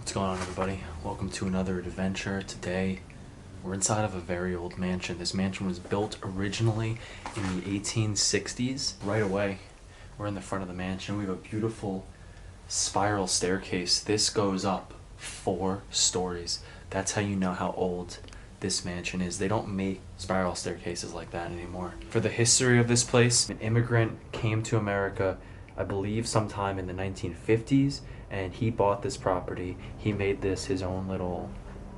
What's going on, everybody? Welcome to another adventure. Today we're inside of a very old mansion. This mansion was built originally in the 1860s. Right away we're in the front of the mansion. We have a beautiful spiral staircase. This goes up 4 stories. That's how you know how old this mansion is. They don't make spiral staircases like that anymore. For the history of this place, an immigrant came to America, I believe sometime in the 1950s, and he bought this property. He made this his own little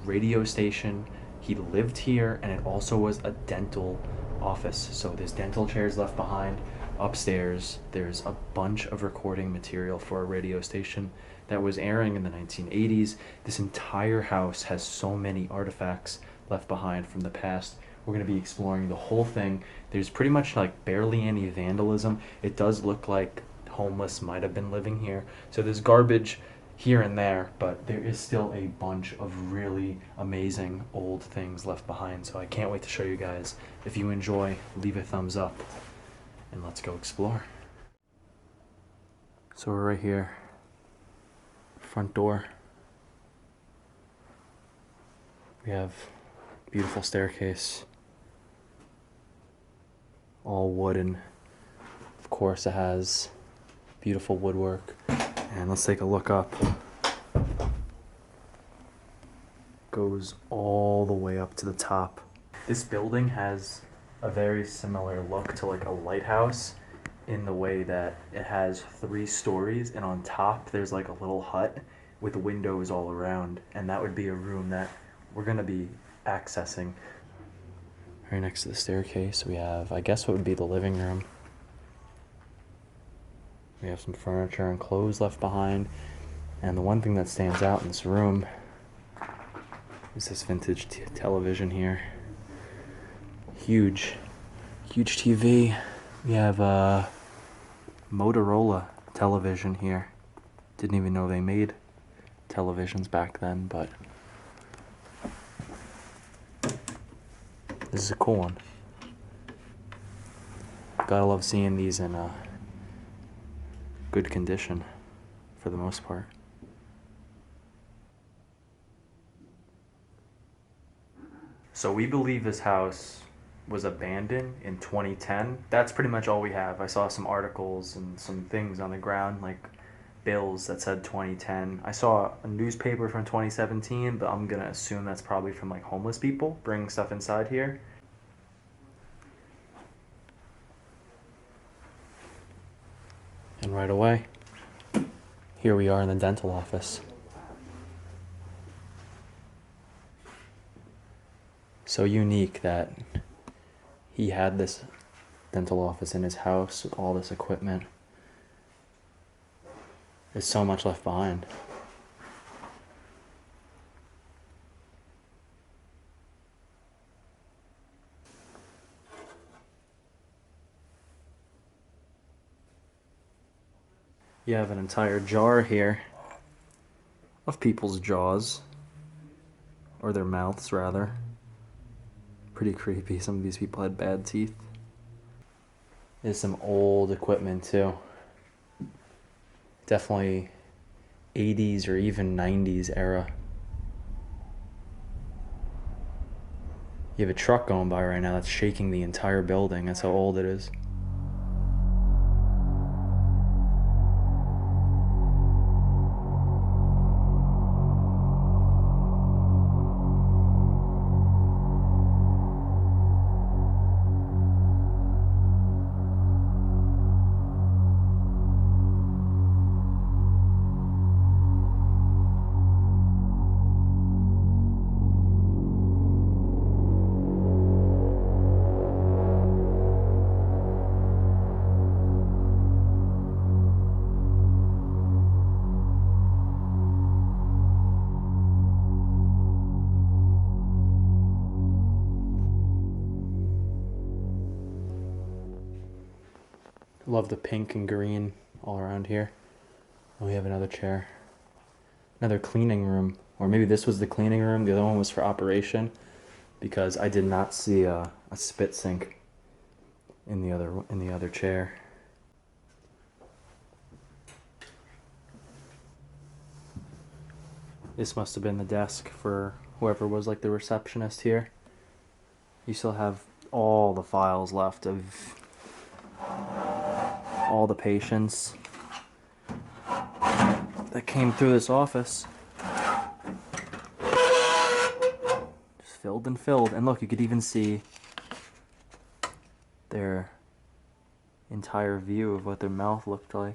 radio station. He lived here, and it also was a dental office. So there's dental chairs left behind. Upstairs, there's a bunch of recording material for a radio station that was airing in the 1980s. This entire house has so many artifacts left behind from the past. We're going to be exploring the whole thing. There's pretty much like barely any vandalism. It does look like homeless might have been living here. So there's garbage here and there, but there is still a bunch of really amazing old things left behind. So I can't wait to show you guys. If you enjoy, leave a thumbs up and let's go explore. So we're right here, front door. We have beautiful staircase, all wooden. Of course, it has beautiful woodwork. And let's take a look up. Goes all the way up to the top. This building has a very similar look to like a lighthouse in the way that it has 3 stories, and on top there's like a little hut with windows all around, and that would be a room that we're gonna be accessing. Right next to the staircase we have, I guess, what would be the living room. We have some furniture and clothes left behind, and the one thing that stands out in this room is this vintage television here. Huge TV. We have a Motorola television here. Didn't even know they made televisions back then, but this is a cool one. Gotta love seeing these in good condition for the most part. So we believe this house was abandoned in 2010. That's pretty much all we have. I saw some articles and some things on the ground, like bills that said 2010. I saw a newspaper from 2017, but I'm gonna assume that's probably from like homeless people bringing stuff inside here. And right away, here we are in the dental office. So unique that he had this dental office in his house with all this equipment. There's so much left behind. You have an entire jar here of people's jaws, or their mouths rather. Pretty creepy. Some of these people had bad teeth. There's some old equipment too. Definitely 80s or even 90s era. You have a truck going by right now that's shaking the entire building. That's how old it is. Love the pink and green all around here. And we have another chair. Another cleaning room. Or maybe this was the cleaning room. The other one was for operation, because I did not see a spit sink in the other chair. This must have been the desk for whoever was like the receptionist here. You still have all the files left of all the patients that came through this office. Just filled and filled. And look, you could even see their entire view of what their mouth looked like.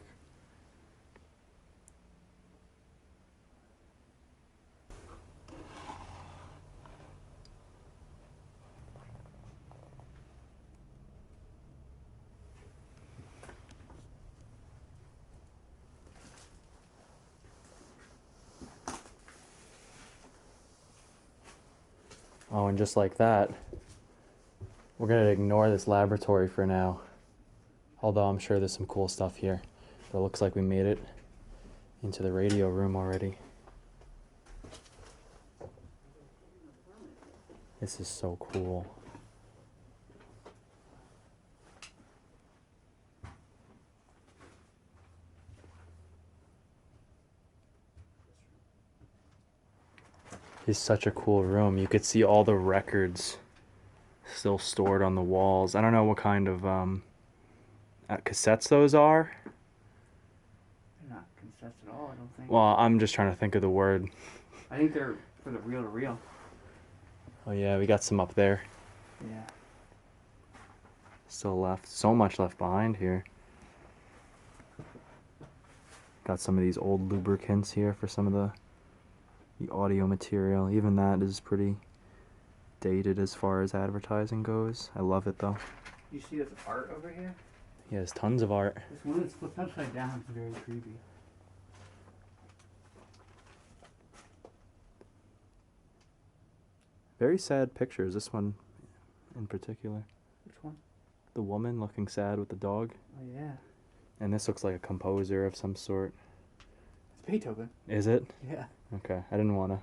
Oh, and just like that, we're going to ignore this laboratory for now. Although I'm sure there's some cool stuff here. But it looks like we made it into the radio room already. This is so cool. It's such a cool room. You could see all the records still stored on the walls. I don't know what kind of cassettes those are. They're not cassettes at all, I don't think. Well, I'm just trying to think of the word. I think they're for the reel-to-reel. Oh yeah, we got some up there. Yeah. Still left. So much left behind here. Got some of these old lubricants here for some of the audio material. Even that is pretty dated as far as advertising goes. I love it though. You see this art over here? Yeah, there's tons of art. This one that's flipped upside down is very creepy. Very sad pictures, this one in particular. Which one? The woman looking sad with the dog. Oh yeah. And this looks like a composer of some sort. It's Beethoven. Is it? Yeah. Okay, I didn't want to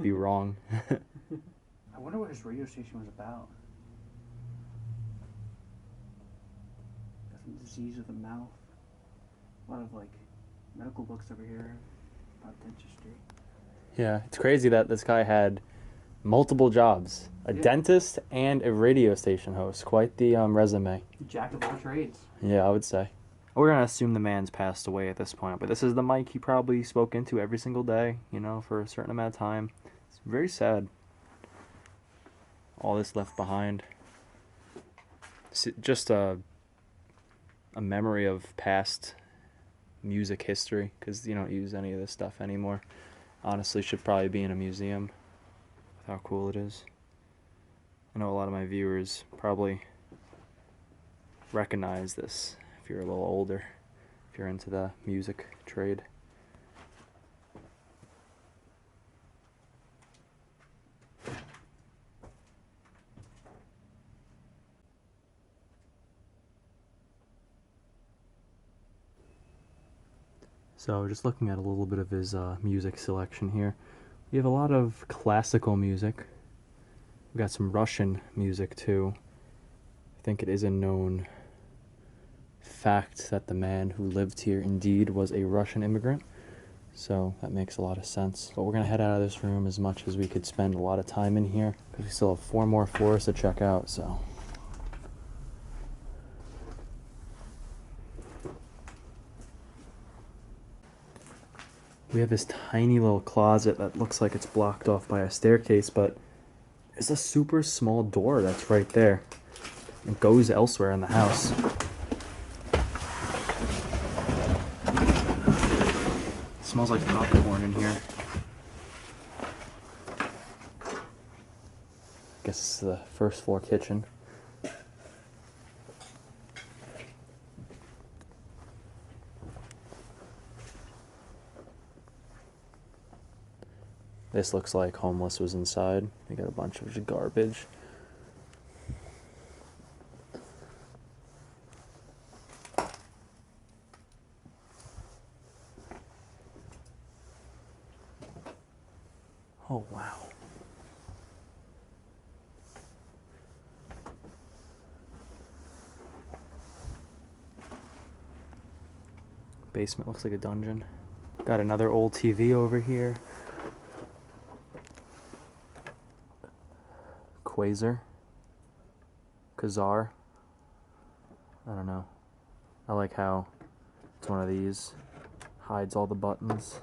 be wrong. I wonder what his radio station was about. Got some disease of the mouth. A lot of like medical books over here about dentistry. Yeah, it's crazy that this guy had multiple jobs. A dentist and a radio station host. Quite the resume. Jack of all trades. Yeah, I would say. We're going to assume the man's passed away at this point, but this is the mic he probably spoke into every single day, you know, for a certain amount of time. It's very sad. All this left behind. It's just a memory of past music history, because you don't use any of this stuff anymore. Honestly, should probably be in a museum with how cool it is. I know a lot of my viewers probably recognize this if you're a little older, if you're into the music trade. So just looking at a little bit of his music selection here, we have a lot of classical music. We've got some Russian music too. I think it is a known fact that the man who lived here indeed was a Russian immigrant. So that makes a lot of sense. But we're going to head out of this room as much as we could spend a lot of time in here, because we still have 4 more floors to check out, so. We have this tiny little closet that looks like it's blocked off by a staircase, but there's a super small door that's right there. It goes elsewhere in the house. It smells like popcorn in here. Guess it's the first floor kitchen. This looks like homeless was inside. They got a bunch of garbage. Oh, wow. Basement looks like a dungeon. Got another old TV over here. Quasar. Kazar. I don't know. I like how it's one of these. Hides all the buttons.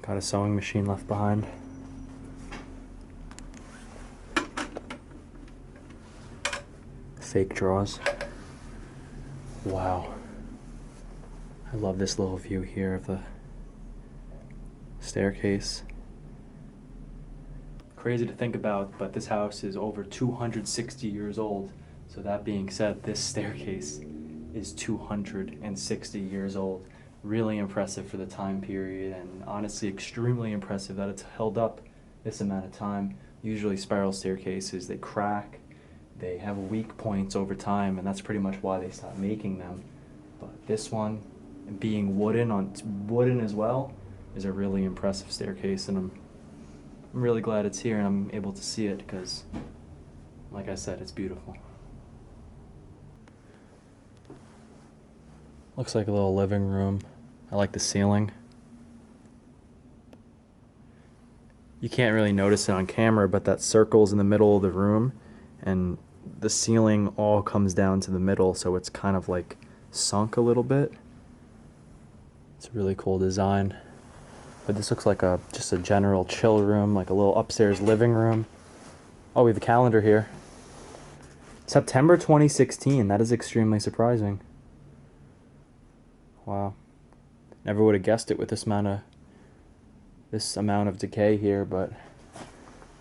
Got a sewing machine left behind. Fake drawers. Wow. I love this little view here of the staircase. Crazy to think about, but this house is over 260 years old. So that being said, this staircase is 260 years old. Really impressive for the time period, and honestly extremely impressive that it's held up this amount of time. Usually spiral staircases, they crack, they have weak points over time, and that's pretty much why they stopped making them. But this one, being wooden as well, is a really impressive staircase, and I'm really glad it's here and I'm able to see it because, like I said, it's beautiful. Looks like a little living room. I like the ceiling. You can't really notice it on camera, but that circle's in the middle of the room, and the ceiling all comes down to the middle, so it's kind of like sunk a little bit. It's a really cool design. But this looks like just a general chill room, like a little upstairs living room. Oh, we have a calendar here. September 2016. That is extremely surprising. Wow. Never would have guessed it with this amount of decay here, but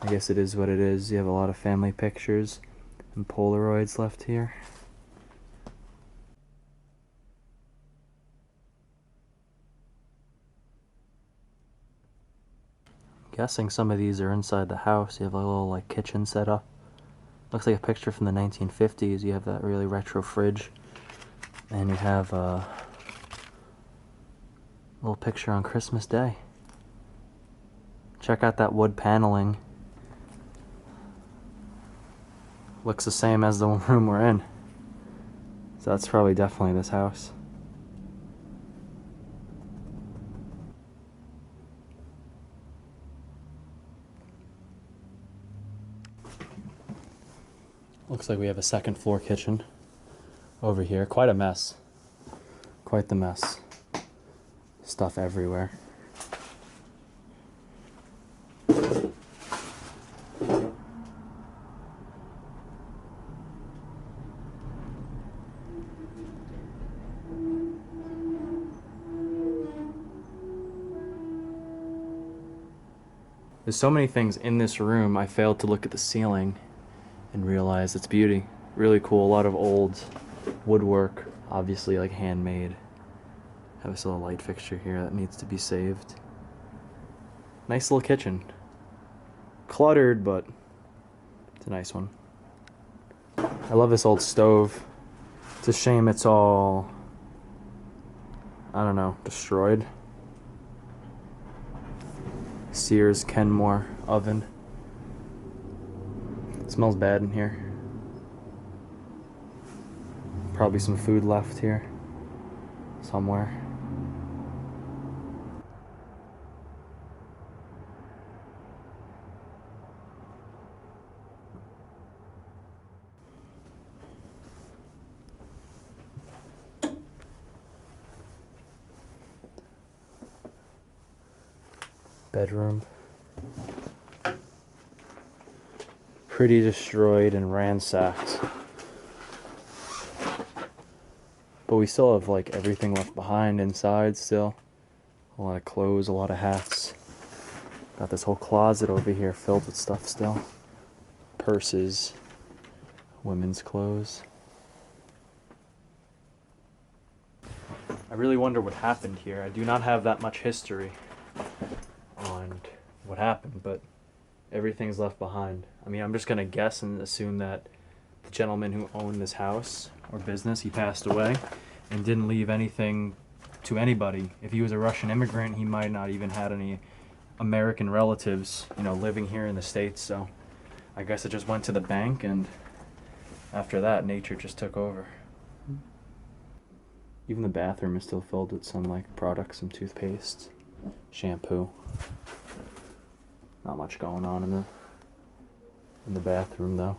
I guess it is what it is. You have a lot of family pictures and Polaroids left here. I'm guessing some of these are inside the house. You have a little like kitchen set up. Looks like a picture from the 1950s. You have that really retro fridge, and you have a little picture on Christmas Day. Check out that wood paneling. Looks the same as the room we're in. So that's probably definitely this house. Looks like we have a second floor kitchen over here. Quite a mess. Quite the mess. Stuff everywhere. There's so many things in this room, I failed to look at the ceiling and realize its beauty. Really cool, a lot of old woodwork, obviously like handmade. Have this little light fixture here that needs to be saved. Nice little kitchen. Cluttered, but it's a nice one. I love this old stove. It's a shame it's all, I don't know, destroyed. Sears Kenmore oven. It smells bad in here. Probably some food left here somewhere. Bedroom. Pretty destroyed and ransacked. But we still have like everything left behind inside still. A lot of clothes, a lot of hats. Got this whole closet over here filled with stuff still. Purses, women's clothes. I really wonder what happened here. I do not have that much history. on what happened, but everything's left behind. I mean, I'm just gonna guess and assume that the gentleman who owned this house or business, he passed away and didn't leave anything to anybody. If he was a Russian immigrant, he might not even had any American relatives, you know, living here in the States. So I guess it just went to the bank, and after that, nature just took over. Even the bathroom is still filled with some like products, some toothpaste, shampoo. Not much going on in the bathroom though.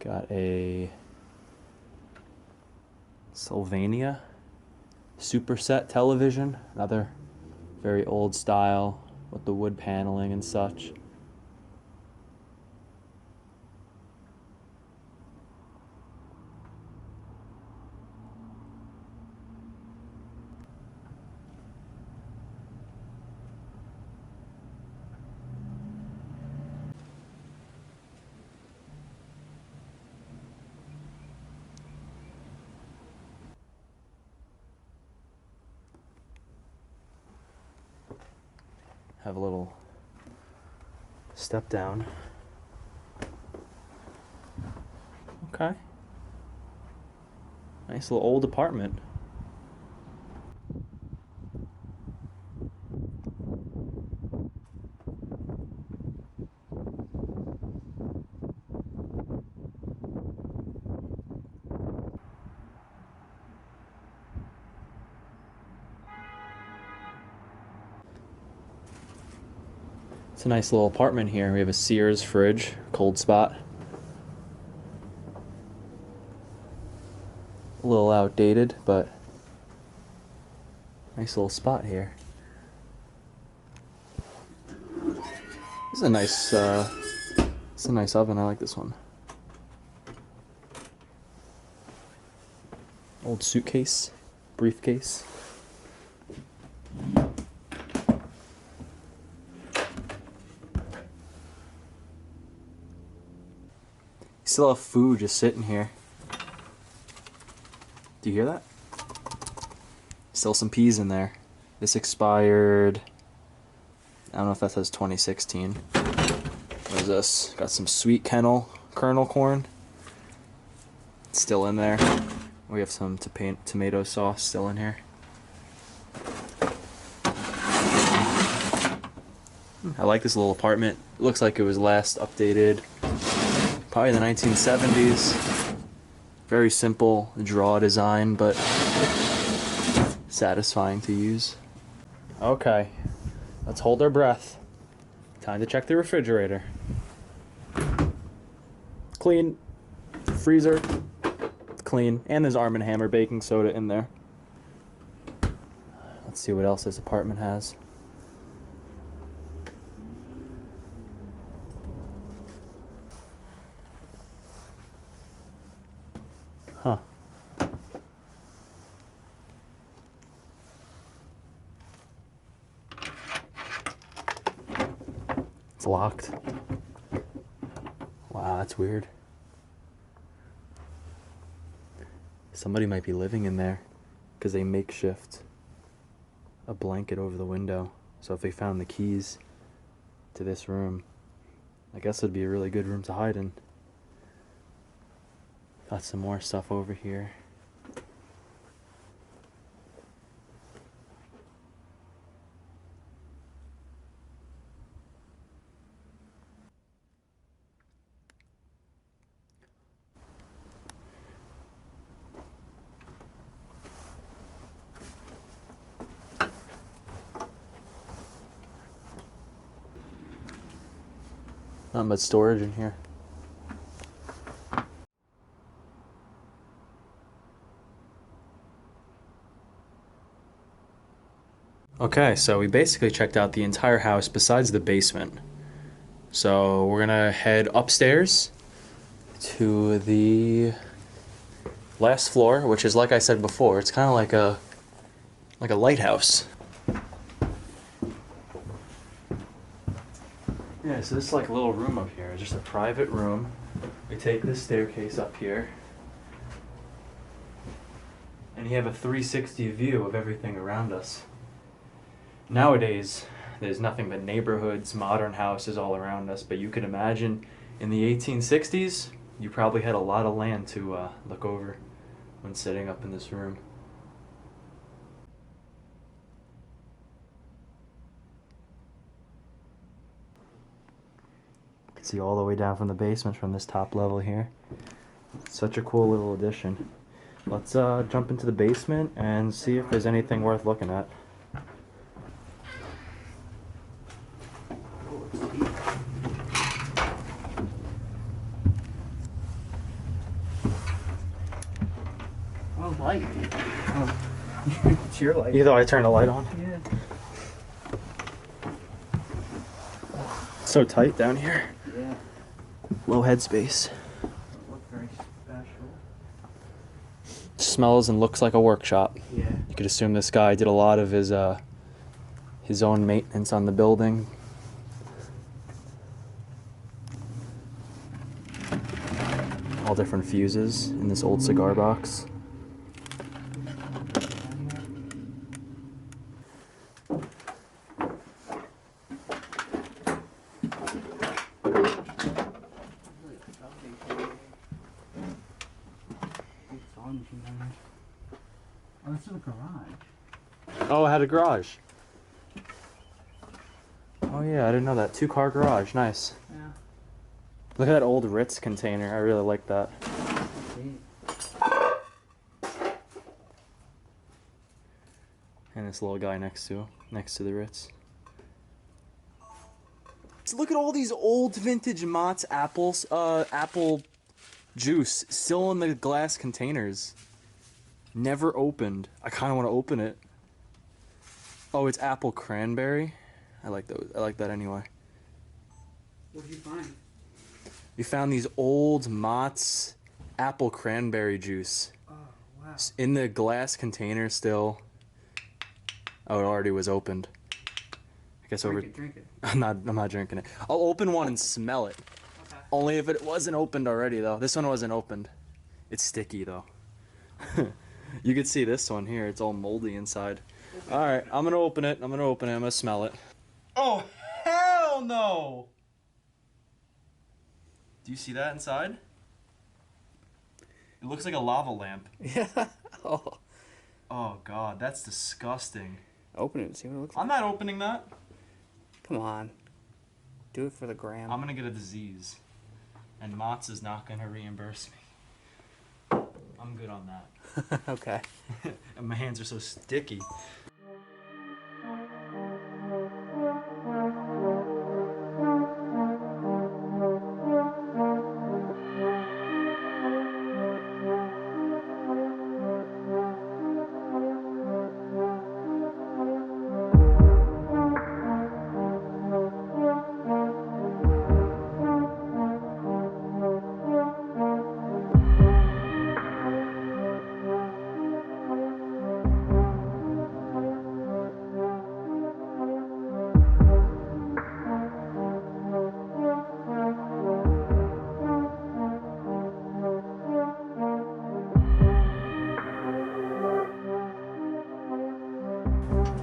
Got a Sylvania Superset television, another very old style with the wood paneling and such. Have a little step down. Okay. Nice little old apartment. It's a nice little apartment here. We have a Sears fridge, cold spot. A little outdated, but nice little spot here. This is a nice, it's a nice oven. I like this one. Old suitcase, briefcase. Still have food just sitting here. Do you hear that? Still some peas in there. This expired, I don't know if that says 2016. What is this? Got some sweet kernel corn. It's still in there. We have some tomato sauce still in here. I like this little apartment. It looks like it was last updated probably the 1970s. Very simple draw design, but satisfying to use. Okay, let's hold our breath. Time to check the refrigerator. Clean. Freezer. Clean. And there's Arm & Hammer baking soda in there. Let's see what else this apartment has. Huh. It's locked. Wow, that's weird. Somebody might be living in there because they makeshift a blanket over the window. So if they found the keys to this room, I guess it'd be a really good room to hide in. Got some more stuff over here. Not much storage in here. Okay, so we basically checked out the entire house besides the basement. So we're gonna head upstairs to the last floor, which is, like I said before, it's kind of like a Like a lighthouse. Yeah, so this is like a little room up here, just a private room. We take this staircase up here, and you have a 360 view of everything around us. Nowadays, there's nothing but neighborhoods, modern houses all around us, but you could imagine in the 1860s, you probably had a lot of land to look over when sitting up in this room. You can see all the way down from the basement from this top level here. Such a cool little addition. Let's jump into the basement and see if there's anything worth looking at. Oh, light. Oh. It's your light. You thought I turned the light on? Yeah. It's so tight down here. Yeah. Low headspace. Doesn't look very special. Smells and looks like a workshop. Yeah. You could assume this guy did a lot of his own maintenance on the building. All different fuses in this old cigar box. Oh, this is a garage. Oh, it had a garage. Oh yeah, I didn't know that. 2-car garage, nice. Yeah. Look at that old Ritz container. I really like that. And this little guy next to the Ritz. So look at all these old vintage Mott's apples, apple juice still in the glass containers. Never opened. I kind of want to open it. Oh, it's apple cranberry. I like those. I like that anyway. What did you find? We found these old Mott's apple cranberry juice. Oh, wow. In the glass container still. Oh, it already was opened. I guess Drink it. I'm not drinking it. I'll open one and smell it. Okay. Only if it wasn't opened already though. This one wasn't opened. It's sticky though. You could see this one here. It's all moldy inside. All right, I'm gonna open it. I'm gonna smell it. Oh hell no! Do you see that inside? It looks like a lava lamp. Yeah. Oh. Oh god, that's disgusting. Open it and see what it looks like. I'm not opening that. Come on. Do it for the gram. I'm gonna get a disease. And Mott's is not gonna reimburse me. I'm good on that. Okay. And my hands are so sticky.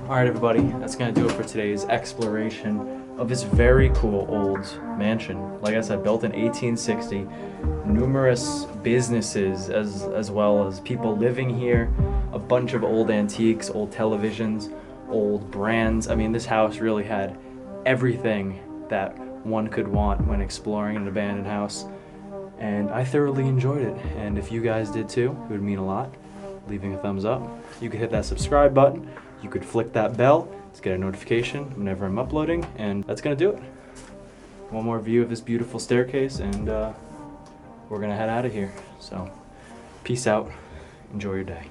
Alright everybody, that's going to do it for today's exploration of this very cool old mansion. Like I said, built in 1860. Numerous businesses as well as people living here. A bunch of old antiques, old televisions, old brands. I mean, this house really had everything that one could want when exploring an abandoned house. And I thoroughly enjoyed it. And if you guys did too, it would mean a lot. Leaving a thumbs up. You could hit that subscribe button. You could flick that bell to get a notification whenever I'm uploading, and that's gonna do it. One more view of this beautiful staircase, and we're gonna head out of here. So, peace out. Enjoy your day.